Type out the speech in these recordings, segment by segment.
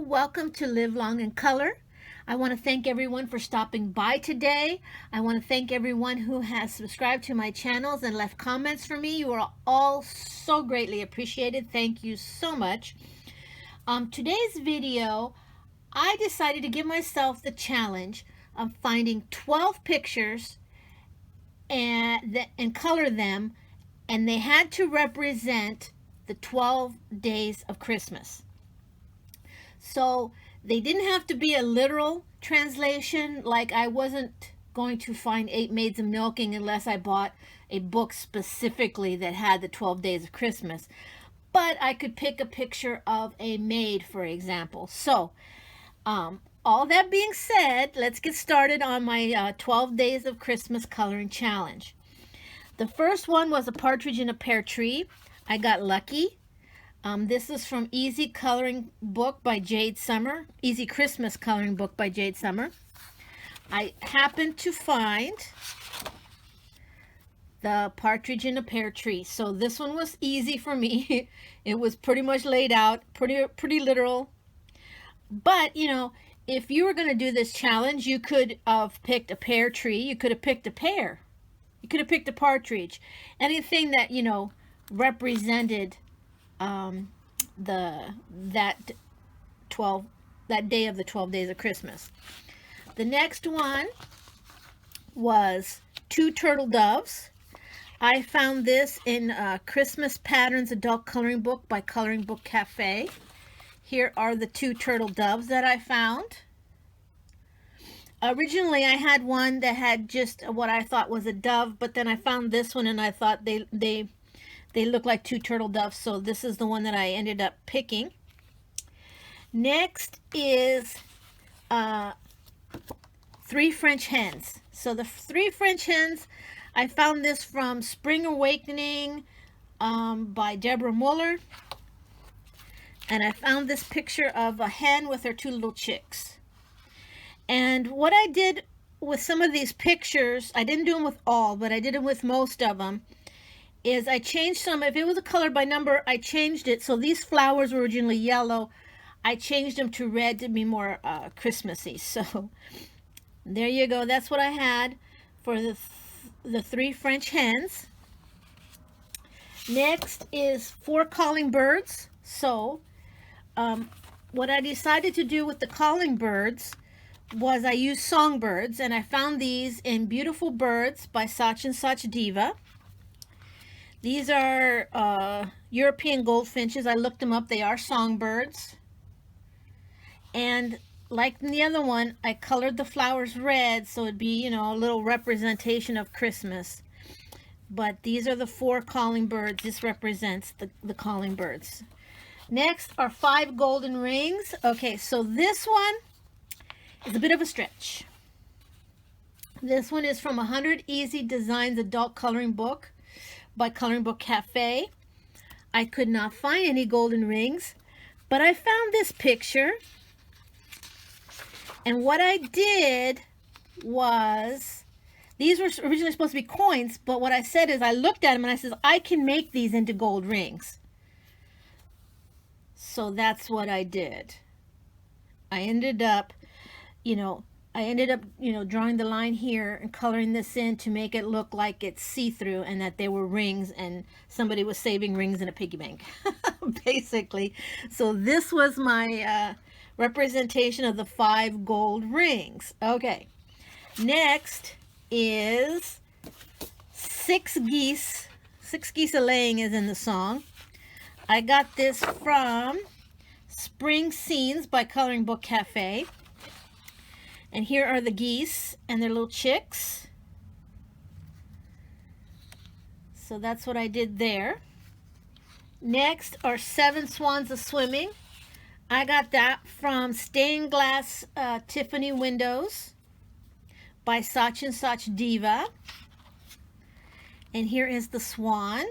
welcome to Live Long in Color. I want to thank everyone for stopping by today. I want to thank everyone who has subscribed to my channels and left comments for me. You are all so greatly appreciated. Thank you so much. Today's video, I decided to give myself the challenge of finding 12 pictures and color them, and they had to represent the 12 days of Christmas. So they didn't have to be a literal translation, like I wasn't going to find 8 Maids of Milking unless I bought a book specifically that had the 12 days of Christmas. But I could pick a picture of a maid, for example. So all that being said, let's get started on my 12 days of Christmas coloring challenge. The first one was a partridge in a pear tree. I got lucky. This is from Easy Coloring Book by Jade Summer. Easy Christmas Coloring Book by Jade Summer. I happened to find the partridge in a pear tree. So this one was easy for me. It was pretty much laid out, pretty literal. But, you know, if you were going to do this challenge, you could have picked a pear tree. You could have picked a pear. You could have picked a partridge. Anything that, you know, represented that day of the 12 days of Christmas. The next one was 2 turtle doves. I found this in Christmas Patterns Adult Coloring Book by Coloring Book Cafe. Here are the 2 turtle doves that I found. Originally I had one that had just what I thought was a dove, but then I found this one and I thought they look like 2 turtle doves, so this is the one that I ended up picking. Next is 3 French hens. So the 3 French hens, I found this from Spring Awakening by Deborah Muller. And I found this picture of a hen with her 2 little chicks. And what I did with some of these pictures, I didn't do them with all, but I did them with most of them, is I changed some. If it was a color by number, I changed it. So these flowers were originally yellow. I changed them to red to be more Christmassy. So there you go. That's what I had for the 3 French hens. Next is 4 calling birds. So what I decided to do with the calling birds was I used songbirds, and I found these in Beautiful Birds by Such and Such Diva. These are European goldfinches. I looked them up. They are songbirds. And like in the other one, I colored the flowers red so it'd be, you know, a little representation of Christmas. But these are the 4 calling birds. This represents the calling birds. Next are 5 golden rings. Okay, so this one is a bit of a stretch. This one is from 100 Easy Designs Adult Coloring Book by Coloring Book Cafe. I could not find any golden rings, but I found this picture. And what I did was, these were originally supposed to be coins, but what I said is I looked at them and I said, I can make these into gold rings. So that's what I did. I ended up, drawing the line here and coloring this in to make it look like it's see-through and that they were rings and somebody was saving rings in a piggy bank, basically. So this was my representation of the 5 gold rings. Okay, next is 6 geese. 6 geese a-laying is in the song. I got this from Spring Scenes by Coloring Book Cafe. And here are the geese and their little chicks. So that's what I did there. Next are 7 swans a-swimming. I got that from Stained Glass Tiffany Windows by Such and Such Diva. And here is the swan.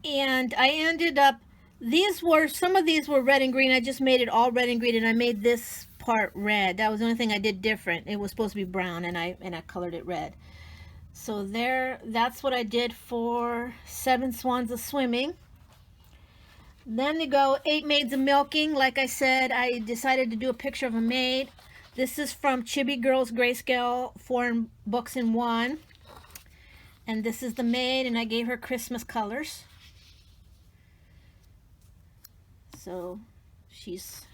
And I ended up, some of these were red and green. I just made it all red and green, and I made this part red. That was the only thing I did different. It was supposed to be brown, and I colored it red. So that's what I did for 7 swans a-swimming. Then they go 8 Maids of Milking. Like I said, I decided to do a picture of a maid. This is from Chibi Girls Grayscale 4 books in 1. And this is the maid, and I gave her Christmas colors. So she's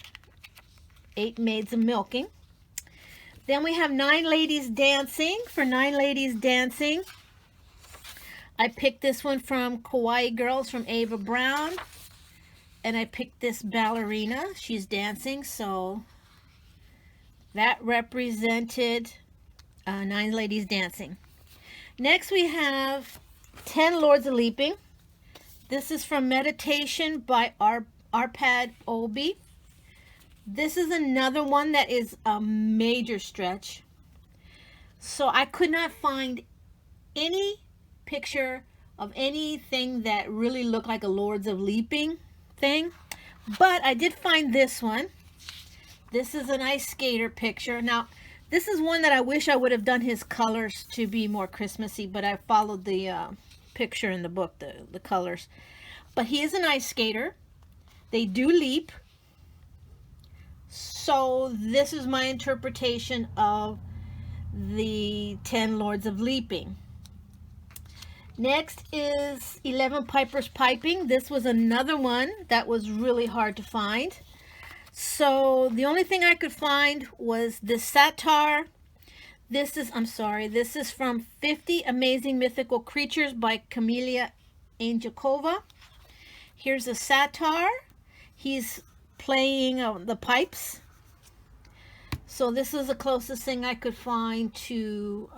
8 Maids of Milking. Then we have 9 Ladies Dancing. For 9 Ladies Dancing, I picked this one from Kawaii Girls from Ava Brown. And I picked this ballerina. She's dancing, so that represented 9 Ladies Dancing. Next we have 10 Lords of Leaping. This is from Meditation by Arpad Obi. This is another one that is a major stretch. So I could not find any picture of anything that really looked like a Lords of Leaping thing, but I did find this one. This is an ice skater picture. Now this is one that I wish I would have done his colors to be more Christmassy, but I followed the picture in the book, the colors. But he is an ice skater. They do leap. So this is my interpretation of the 10 Lords of Leaping. Next is 11 Pipers Piping. This was another one that was really hard to find. So the only thing I could find was this satar. This is from 50 Amazing Mythical Creatures by Camelia Angelkova. Here's a satar. He's playing the pipes. So this is the closest thing I could find to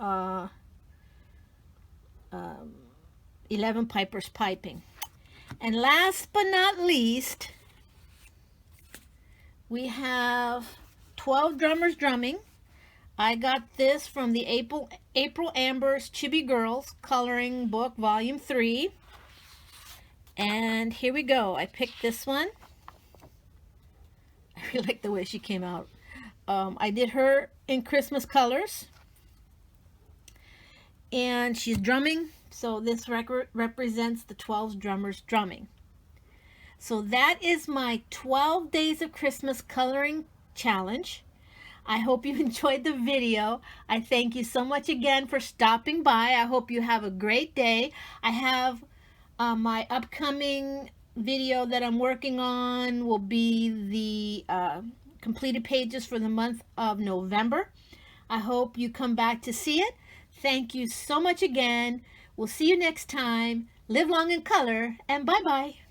11 Pipers Piping. And last but not least, we have 12 Drummers Drumming. I got this from the April Amber's Chibi Girls Coloring Book, Volume 3. And here we go. I picked this one. I really like the way she came out. I did her in Christmas colors. And she's drumming. So this represents the 12 drummers drumming. So that is my 12 days of Christmas coloring challenge. I hope you enjoyed the video. I thank you so much again for stopping by. I hope you have a great day. I have my upcoming video that I'm working on will be the completed pages for the month of November. I hope you come back to see it. Thank you so much again. We'll see you next time. Live long in color, and bye-bye.